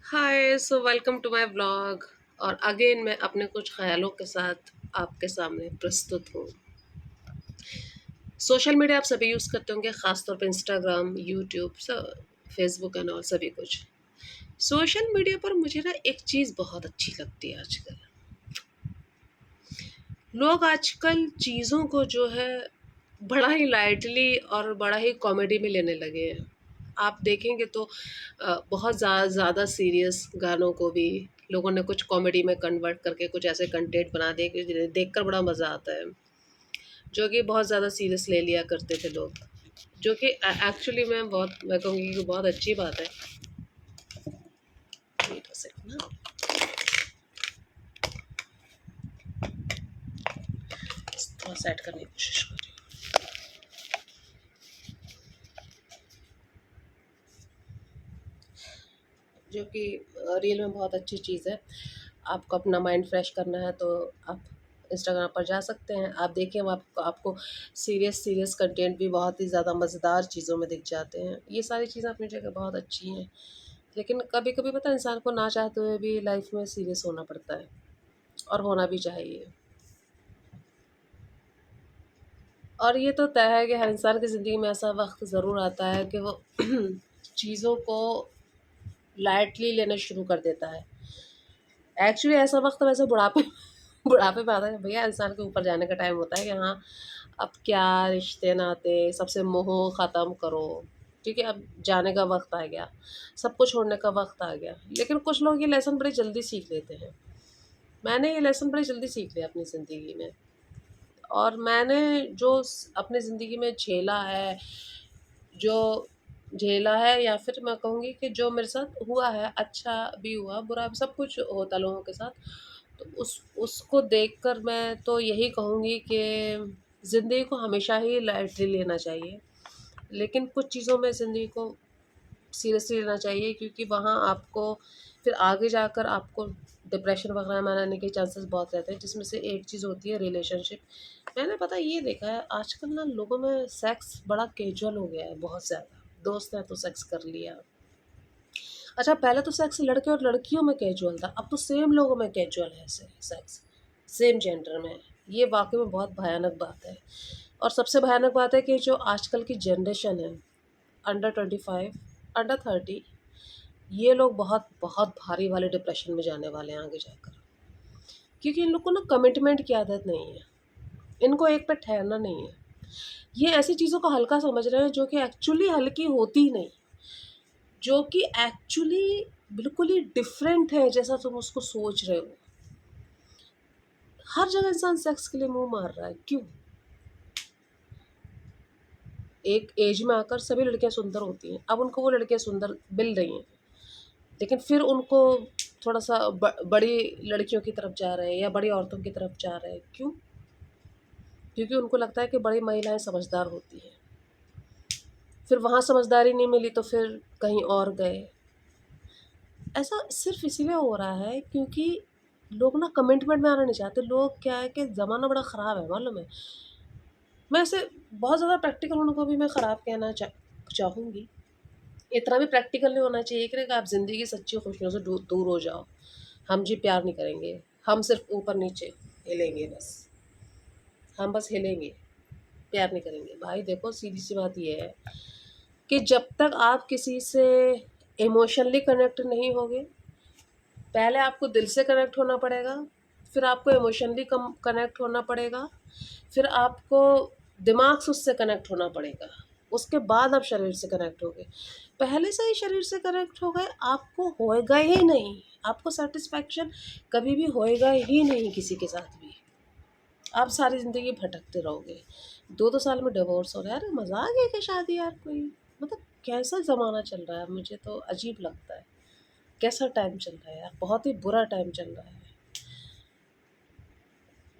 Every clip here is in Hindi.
Hi so welcome to my vlog. और अगेन मैं अपने कुछ ख्यालों के साथ आपके सामने प्रस्तुत हूँ। सोशल मीडिया आप सभी यूज़ करते होंगे, ख़ासतौर पे इंस्टाग्राम, यूट्यूब, सब, फेसबुक एंड ऑल सभी कुछ। सोशल मीडिया पर मुझे ना एक चीज़ बहुत अच्छी लगती है आजकल। लोग आजकल चीज़ों को जो है बड़ा ही लाइटली और बड़ा ही कॉमेडी में लेने लगे हैं। आप देखेंगे तो बहुत ज़्यादा सीरियस गानों को भी लोगों ने कुछ कॉमेडी में कन्वर्ट करके कुछ ऐसे कंटेंट बना दिए कि जिन्हें देखकर बड़ा मज़ा आता है, जो कि बहुत ज़्यादा सीरियस ले लिया करते थे लोग, जो कि एक्चुअली मैं कहूँगी कि बहुत अच्छी बात है। वेट अ सेकंड ना, थोड़ा सेट करने की कोशिश कर रही हूँ। जो कि रियल में बहुत अच्छी चीज़ है। आपको अपना माइंड फ्रेश करना है तो आप इंस्टाग्राम पर जा सकते हैं। आप देखें, वो आपको आपको सीरियस सीरियस कंटेंट भी बहुत ही ज़्यादा मज़ेदार चीज़ों में दिख जाते हैं। ये सारी चीज़ें अपनी जगह बहुत अच्छी हैं, लेकिन कभी-कभी पता है इंसान को ना चाहते हुए भी लाइफ में सीरियस होना पड़ता है, और होना भी चाहिए। और ये तो तय है कि हर इंसान की ज़िंदगी में ऐसा वक़्त ज़रूर आता है कि वो चीज़ों को लाइटली लेना शुरू कर देता है। एक्चुअली ऐसा वक़्त वैसे बुढ़ापे बुढ़ापे में आता है, भैया इंसान के ऊपर जाने का टाइम होता है कि हाँ, अब क्या रिश्ते नाते सबसे मोह ख़त्म करो, ठीक है, अब जाने का वक़्त आ गया, सब कुछ छोड़ने का वक़्त आ गया। लेकिन कुछ लोग ये लेसन बड़ी जल्दी सीख लेते हैं। मैंने ये लेसन बड़ी जल्दी सीख लिया अपनी ज़िंदगी में, और मैंने जो अपनी ज़िंदगी में झेला है, जो झेला है, या फिर मैं कहूँगी कि जो मेरे साथ हुआ है, अच्छा भी हुआ, बुरा भी, सब कुछ होता है लोगों के साथ। तो उसको देखकर मैं तो यही कहूँगी कि ज़िंदगी को हमेशा ही लाइटली लेना चाहिए, लेकिन कुछ चीज़ों में ज़िंदगी को सीरियसली लेना चाहिए, क्योंकि वहाँ आपको फिर आगे जाकर आपको डिप्रेशन वगैरह में आने के चांसेस बहुत रहते हैं, जिसमें से एक चीज़ होती है रिलेशनशिप। मैंने पता ये देखा है आजकल ना, लोगों में सेक्स बड़ा कैजुअल हो गया है, बहुत ज़्यादा। दोस्त हैं तो सेक्स कर लिया। अच्छा, पहले तो सेक्स लड़के और लड़कियों में कैजुअल था, अब तो सेम लोगों में कैजुअल है सेक्स, सेम जेंडर में। ये वाक़ई में बहुत भयानक बात है। और सबसे भयानक बात है कि जो आजकल की जनरेशन है, अंडर 25, अंडर 30, ये लोग बहुत बहुत भारी वाले डिप्रेशन में जाने वाले हैं आगे जाकर। क्योंकि इन लोग को ना कमिटमेंट की आदत नहीं है, इनको एक पे ठहरना नहीं है। ये ऐसी चीज़ों को हल्का समझ रहे हैं जो कि एक्चुअली हल्की होती ही नहीं, जो कि एक्चुअली बिल्कुल ही डिफरेंट है जैसा तुम उसको सोच रहे हो। हर जगह इंसान सेक्स के लिए मुँह मार रहा है, क्यों? एक एज में आकर सभी लड़कियाँ सुंदर होती हैं, अब उनको वो लड़कियाँ सुंदर मिल रही हैं, लेकिन फिर उनको थोड़ा-सा बड़ी लड़कियों की तरफ जा रहे हैं या बड़ी औरतों की तरफ जा रहे हैं, क्यों? क्योंकि उनको लगता है कि बड़ी महिलाएँ समझदार होती हैं। फिर वहाँ समझदारी नहीं मिली तो फिर कहीं और गए। ऐसा सिर्फ़ इसीलिए हो रहा है क्योंकि लोग ना कमिटमेंट में आना नहीं चाहते। लोग क्या है कि ज़माना बड़ा ख़राब है, मालूम है? मैं ऐसे बहुत ज़्यादा प्रैक्टिकल होने को भी मैं ख़राब कहना चाहूँगी। इतना भी प्रैक्टिकल नहीं होना चाहिए कि आप ज़िंदगी की सच्ची खुशियों से दूर हो जाओ। हम जी प्यार नहीं करेंगे, हम सिर्फ़ ऊपर-नीचे हिलेंगे बस। हम बस हिलेंगे, प्यार नहीं करेंगे। भाई देखो, सीधी-सी बात ये है कि जब तक आप किसी से इमोशनली कनेक्ट नहीं होगे, पहले आपको दिल से कनेक्ट होना पड़ेगा, फिर आपको इमोशनली कनेक्ट होना पड़ेगा, फिर आपको दिमाग से उससे कनेक्ट होना पड़ेगा, उसके बाद आप शरीर से कनेक्ट होगे। पहले से ही शरीर से कनेक्ट हो गए, आपको होएगा ही नहीं, आपको सैटिस्फैक्शन कभी भी होएगा ही नहीं किसी के साथ भी। आप सारी ज़िंदगी भटकते रहोगे। 2-2 साल में डिवोर्स हो रहा है, अरे मज़ाक है क्या शादी यार कोई? मतलब कैसा ज़माना चल रहा है, मुझे तो अजीब लगता है। कैसा टाइम चल रहा है यार, बहुत ही बुरा टाइम चल रहा है।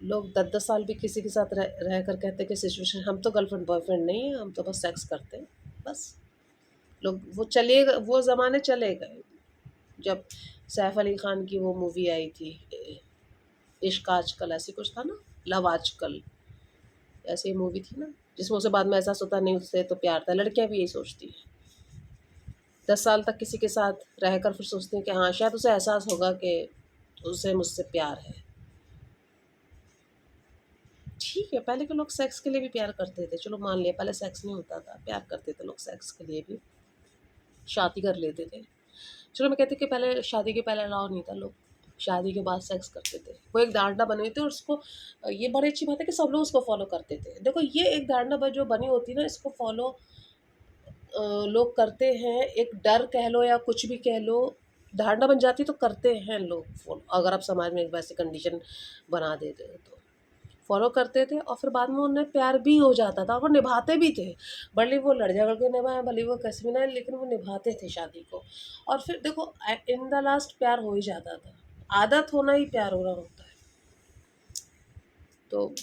लोग 10-10 साल भी किसी के साथ रह कर कहते हैं कि सिचुएशन, हम तो गर्लफ्रेंड बॉयफ्रेंड नहीं है, हम तो बस सेक्स करते हैं, बस। लोग वो चले ग वो ज़माने चले गए, जब सैफ अली खान की वो मूवी आई थी, इश्क आजकल ऐसे कुछ था ना, लव आजकल, ऐसी मूवी थी ना, जिसमें उसे बाद में एहसास होता नहीं उससे तो प्यार था। लड़कियाँ भी यही सोचती हैं। 10 साल तक किसी के साथ रहकर फिर सोचते हैं कि हाँ शायद उसे एहसास होगा कि उसे मुझसे प्यार है। ठीक है, पहले के लोग सेक्स के लिए भी प्यार करते थे, चलो मान लिया पहले सेक्स नहीं होता था, प्यार करते थे लोग सेक्स के लिए भी, शादी कर लेते थे। चलो मैं कहती कि पहले शादी के पहले अलाउ नहीं था, लोग शादी के बाद सेक्स करते थे। वो एक धारणा बनी हुई थी और उसको ये बड़ी अच्छी बात है कि सब लोग उसको फॉलो करते थे। देखो ये एक धारणा जो बनी होती है ना, इसको फॉलो लोग करते हैं, एक डर कह लो या कुछ भी कह लो, धारणा बन जाती तो करते हैं लोग फॉलो। अगर आप समाज में एक वैसी कंडीशन बना देते हो तो फॉलो करते थे और फिर बाद में उन्हें प्यार भी हो जाता था, वो निभाते भी थे। भले वो लड़ झगड़ के निभाए, भले वो कैसे भी ना, लेकिन वो निभाते थे शादी को। और फिर देखो इन द लास्ट प्यार हो ही जाता था। आदत होना ही प्यार होना होता है। तो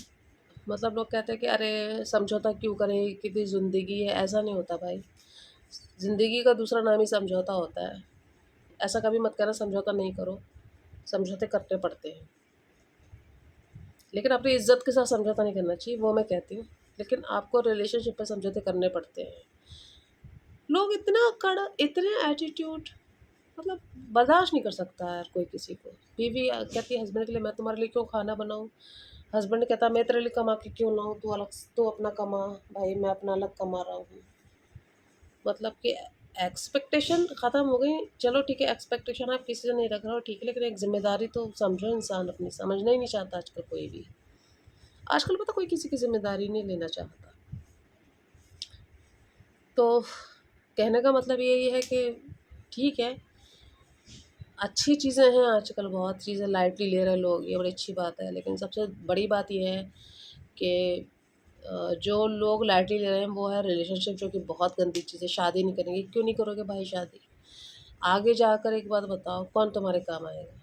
मतलब लोग कहते हैं कि अरे समझौता क्यों करें, कितनी ज़िंदगी है, ऐसा नहीं होता भाई। ज़िंदगी का दूसरा नाम ही समझौता होता है। ऐसा कभी मत करना समझौता नहीं करो, समझौते करने पड़ते हैं। लेकिन अपनी इज़्ज़त के साथ समझौता नहीं करना चाहिए, वो मैं कहती हूँ। लेकिन आपको रिलेशनशिप में समझौते करने पड़ते हैं। लोग इतना कड़ा, इतने एटीट्यूड, मतलब बर्दाश्त नहीं कर सकता यार कोई किसी को। बीवी कहती है हस्बैंड के लिए मैं तुम्हारे लिए क्यों खाना बनाऊँ? हस्बैंड कहता मैं तेरे लिए कमा के क्यों लाऊँ? तू अपना कमा, भाई मैं अपना अलग कमा रहा हूँ। मतलब कि एक्सपेक्टेशन ख़त्म हो गई। चलो ठीक है, एक्सपेक्टेशन आप किसी से नहीं रख रहे हो ठीक है, लेकिन एक ज़िम्मेदारी तो समझो इंसान अपनी, समझना ही नहीं चाहता आजकल कोई भी। आजकल पता कोई किसी की ज़िम्मेदारी नहीं लेना चाहता। तो कहने का मतलब यही है कि ठीक है, अच्छी चीज़ें हैं आजकल, बहुत चीज़ें लाइटली ले रहे हैं लोग, ये बड़ी अच्छी बात है। लेकिन सबसे बड़ी बात ये है कि जो लोग लाइटली ले रहे हैं वो है रिलेशनशिप, जो कि बहुत गंदी चीज़ है। शादी नहीं करेंगे, क्यों नहीं करोगे भाई शादी? आगे जाकर एक बात बताओ, कौन तुम्हारे काम आएगा?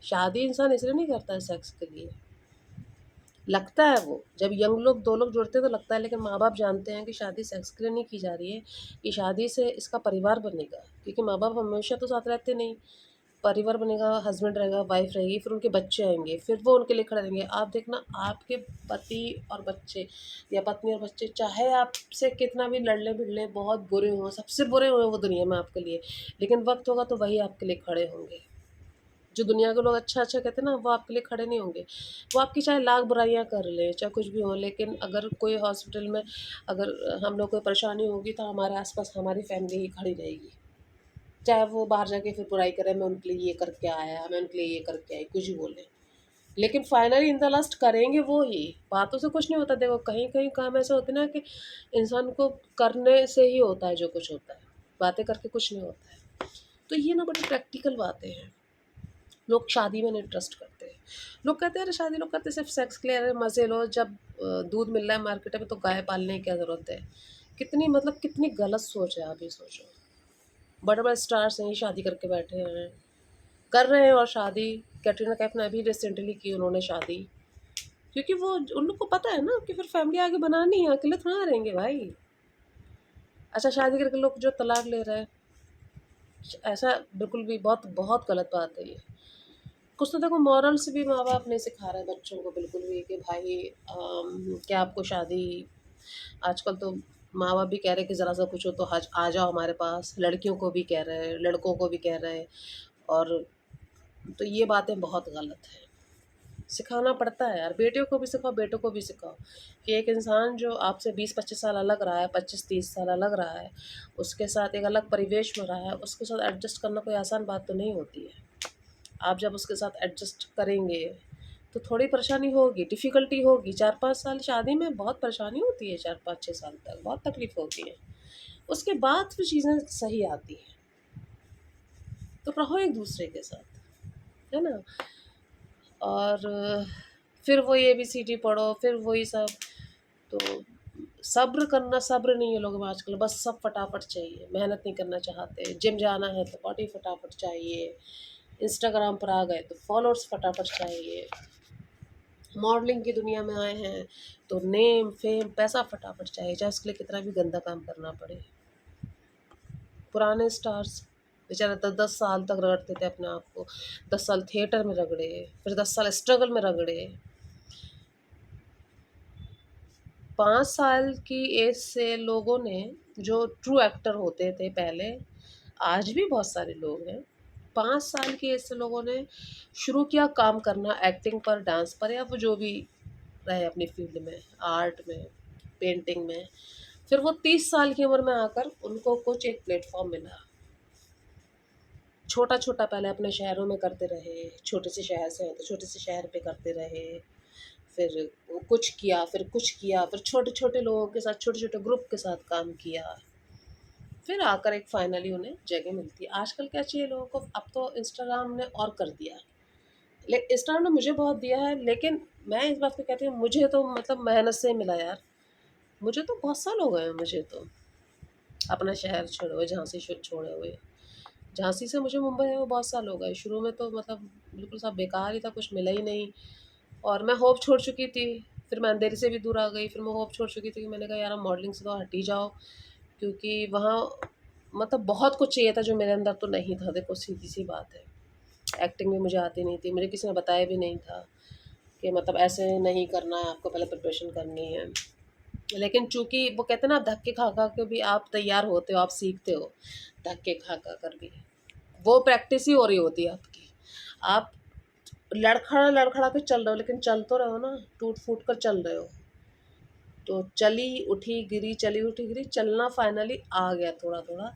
शादी इंसान इसलिए नहीं करता है सेक्स के लिए। लगता है वो, जब यंग लोग 2 लोग जुड़ते हैं तो लगता है, लेकिन माँ-बाप जानते हैं कि शादी सेक्स के लिए नहीं की जा रही है, कि शादी से इसका परिवार बनेगा। क्योंकि माँ-बाप हमेशा तो साथ रहते नहीं, परिवार बनेगा, हस्बैंड रहेगा, वाइफ़ रहेगी, फिर उनके बच्चे आएँगे, फिर वो उनके लिए खड़े रहेंगे। आप देखना, आपके पति और बच्चे या पत्नी और बच्चे चाहे आपसे कितना भी लड़ले-भिड़ले, बहुत बुरे हों, सबसे बुरे हों वो दुनिया में आपके लिए, लेकिन वक़्त होगा तो वही आपके लिए खड़े होंगे। जो दुनिया के लोग अच्छा-अच्छा कहते हैं ना, वो आपके लिए खड़े नहीं होंगे। वो आपकी चाहे लाख बुराइयाँ कर लें, चाहे कुछ भी हो, लेकिन अगर कोई हॉस्पिटल में अगर हम लोग को परेशानी होगी तो हमारे आस-पास हमारी फैमिली ही खड़ी रहेगी। चाहे वो बाहर जाके फिर बुराई करे, मैं उनके लिए ये करके आया, मैं उनके लिए ये करके आई, कुछ भी बोले। लेकिन फाइनली इन द लास्ट करेंगे वो ही। बातों से कुछ नहीं होता। देखो कहीं-कहीं काम ऐसे होते हैं ना कि इंसान को करने से ही होता है जो कुछ होता है। बातें करके कुछ नहीं होता है। तो ये ना बड़ी प्रैक्टिकल बातें हैं। लोग शादी में नहीं ट्रस्ट करते। लोग कहते हैं अरे शादी लोग करते सिर्फ़ सेक्स के लिए, अरे मज़े लो, जब दूध मिल रहा है मार्केट में तो गाय पालने की क्या ज़रूरत है? कितनी मतलब कितनी गलत सोच है, आप ये सोचो। बड़े-बड़े स्टार्स हैं, शादी करके बैठे हैं, कर रहे हैं और शादी। कैटरीना कैफ ने अभी रिसेंटली की उन्होंने शादी, क्योंकि वो उन लोग को पता है ना कि फिर फैमिली आगे बनानी है, अकेले थोड़ा ना रहेंगे भाई। अच्छा शादी करके लोग जो तलाक ले रहे हैं, ऐसा बिल्कुल भी बहुत बहुत गलत बात है ये। कुछ तो देखो मॉरल्स भी माँ-बाप नहीं सिखा रहे बच्चों को बिल्कुल भी कि भाई क्या आपको शादी, आजकल तो माँ-बाप भी कह रहे हैं कि ज़रा-सा कुछ हो तो हज आ जाओ हमारे पास, लड़कियों को भी कह रहे हैं, लड़कों को भी कह रहे हैं। और तो ये बातें बहुत गलत हैं। सिखाना पड़ता है यार, बेटियों को भी सिखाओ, बेटों को भी सिखाओ कि एक इंसान जो आपसे 20-25 साल अलग रहा है, 25-30 साल अलग रहा है, उसके साथ एक अलग परिवेश में रहा है, उसके साथ एडजस्ट करना कोई आसान बात तो नहीं होती है। आप जब उसके साथ एडजस्ट करेंगे, तो थोड़ी परेशानी होगी, डिफ़िकल्टी होगी। 4-5 साल शादी में बहुत परेशानी होती है, 4-5-6 साल तक, बहुत तकलीफ़ होती है। उसके बाद फिर चीज़ें सही आती हैं। तो रहो एक-दूसरे के साथ, है ना? और फिर वही एबीसीडी पढ़ो, फिर वही सब। तो सब्र करना, सब्र नहीं है लोगों में आजकल, बस सब फटाफट चाहिए, मेहनत नहीं करना चाहते। जिम जाना है तो बॉडी फटाफट चाहिए, इंस्टाग्राम पर आ गए तो फॉलोअर्स फटाफट चाहिए, मॉडलिंग की दुनिया में आए हैं तो नेम, फेम, पैसा फटाफट चाहिए, चाहे उसके लिए कितना भी गंदा काम करना पड़े। पुराने स्टार्स बेचारे 10-10 साल तक रगड़ते थे अपने आप को, 10 साल थिएटर में रगड़े, फिर 10 साल स्ट्रगल में रगड़े। 5 साल की एज से लोगों ने, जो ट्रू एक्टर होते थे पहले, आज भी बहुत सारे लोग हैं, 5 साल की एज से लोगों ने शुरू किया काम करना एक्टिंग पर, डांस पर, या वो जो भी रहे अपनी फ़ील्ड में, आर्ट में, पेंटिंग में। फिर वो 30 साल की उम्र में आकर उनको कुछ एक प्लेटफ़ॉर्म मिला। छोटा-छोटा पहले अपने शहरों में करते रहे, छोटे से शहर से हैं तो छोटे से शहर पे करते रहे, फिर कुछ किया, फिर कुछ किया, फिर छोटे-छोटे लोगों के साथ, छोटे-छोटे ग्रुप के साथ काम किया। फिर आकर एक फाइनली उन्हें जगह मिलती है। आजकल क्या चाहिए लोगों को, अब तो इंस्टाग्राम ने और कर दिया है। ले इंस्टाग्राम ने मुझे बहुत दिया है, लेकिन मैं इस बात को कहती हूँ, मुझे तो मतलब मेहनत से मिला यार। मुझे तो बहुत साल हो गए हैं मुझे तो, अपना शहर छोड़े हुए, झांसी छोड़े हुए। झांसी से मुझे मुंबई आए हुए बहुत साल हो गए। शुरू में तो मतलब बिल्कुल सब बेकार ही था, कुछ मिला ही नहीं, और मैं होप छोड़ चुकी थी। फिर मैं अंधेरी से भी दूर आ गई, फिर मैं होप छोड़ चुकी थी कि मैंने कहा यार, अब मॉडलिंग से तो हट ही जाओ, क्योंकि वहाँ मतलब बहुत कुछ चाहिए था जो मेरे अंदर तो नहीं था। देखो सीधी-सी बात है, एक्टिंग भी मुझे आती नहीं थी, मुझे किसी ने बताया भी नहीं था कि मतलब ऐसे नहीं करना है, आपको पहले प्रिपरेशन करनी है। लेकिन चूँकि वो कहते हैं ना, धक्के खा-खा के भी आप तैयार होते हो, आप सीखते हो, धक्के खा-खा कर भी। वो प्रैक्टिस ही हो रही होती है आपकी। आप लड़खड़ा-लड़खड़ा के चल रहे हो, लेकिन चल तो रहे हो ना, टूट-फूट कर चल रहे हो। तो चली, उठी, गिरी, चली, उठी, गिरी, चलना फाइनली आ गया थोड़ा-थोड़ा।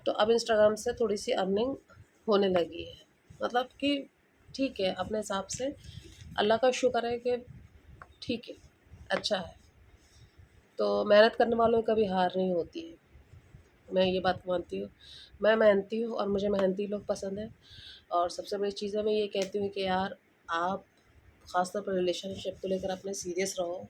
तो अब इंस्टाग्राम से थोड़ी-सी अर्निंग होने लगी है। मतलब कि ठीक है, अपने हिसाब से अल्लाह का शुक्र है कि ठीक है, अच्छा है। तो मेहनत करने वालों की कभी हार नहीं होती है, मैं ये बात मानती हूँ। मैं मेहनती हूँ और मुझे मेहनती लोग पसंद हैं। और सबसे बड़ी चीज़ है, मैं ये कहती हूँ कि यार, आप ख़ासतौर पर रिलेशनशिप को लेकर अपने सीरियस रहो।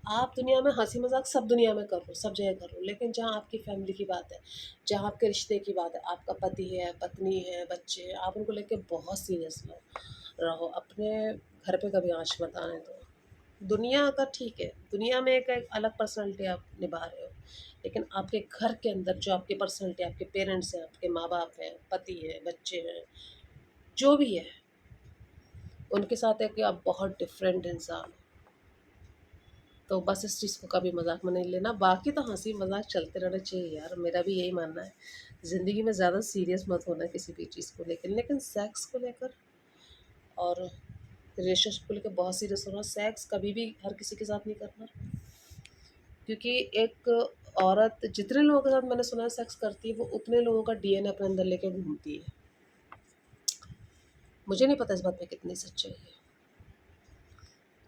आप दुनिया में हँसी मज़ाक सब दुनिया में करो, सब जगह करो, लेकिन जहाँ आपकी फैमिली की बात है, जहाँ आपके रिश्ते की बात है, आपका पति है, पत्नी है, बच्चे हैं, आप उनको लेके बहुत सीरियस रहो। अपने घर पे कभी आँच मत आने दो। दुनिया का ठीक है, दुनिया में एक एक अलग पर्सनैलिटी आप निभा रहे हो, लेकिन आपके घर के अंदर जो आपकी पर्सनैलिटी, आपके पेरेंट्स हैं, आपके माँ-बाप हैं, पति है, बच्चे हैं, जो भी है, उनके साथ है कि आप बहुत डिफरेंट इंसान हो। तो बस इस चीज़ को कभी मज़ाक में नहीं लेना, बाकी तो हँसी मज़ाक चलते रहना चाहिए यार, मेरा भी यही मानना है। ज़िंदगी में ज़्यादा सीरियस मत होना किसी भी चीज़ को लेकर, लेकिन सेक्स को लेकर और रिलेशनशिप को लेकर बहुत सीरियस होना। सेक्स कभी भी हर किसी के साथ नहीं करना, क्योंकि एक औरत जितने लोगों के साथ मैंने सुना है सेक्स करती है, वो उतने लोगों का डीएनए अपने अंदर लेके घूमती है। मुझे नहीं पता इस बात में कितनी सच्चाई है,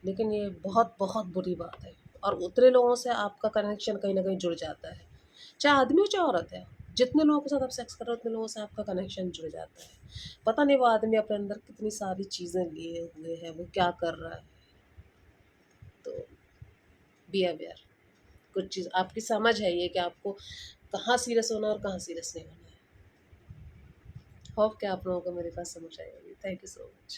लेकिन ये बहुत बहुत बुरी बात है। और उतने लोगों से आपका कनेक्शन कहीं न कहीं जुड़ जाता है। चाहे आदमी हो, चाहे औरत है। जितने लोगों के साथ आप सेक्स कर रहे हो, उतने लोगों से आपका कनेक्शन जुड़ जाता है। पता नहीं वो आदमी अपने अंदर कितनी सारी चीज़ें लिए हुए है, वो क्या कर रहा है। तो बी अवेयर, कुछ चीज़ आपकी समझ है ये कि आपको कहाँ सीरियस होना है और कहाँ सीरियस नहीं होना है। होप कि आप लोगों को मेरी बात समझ आई होगी। Thank you so much.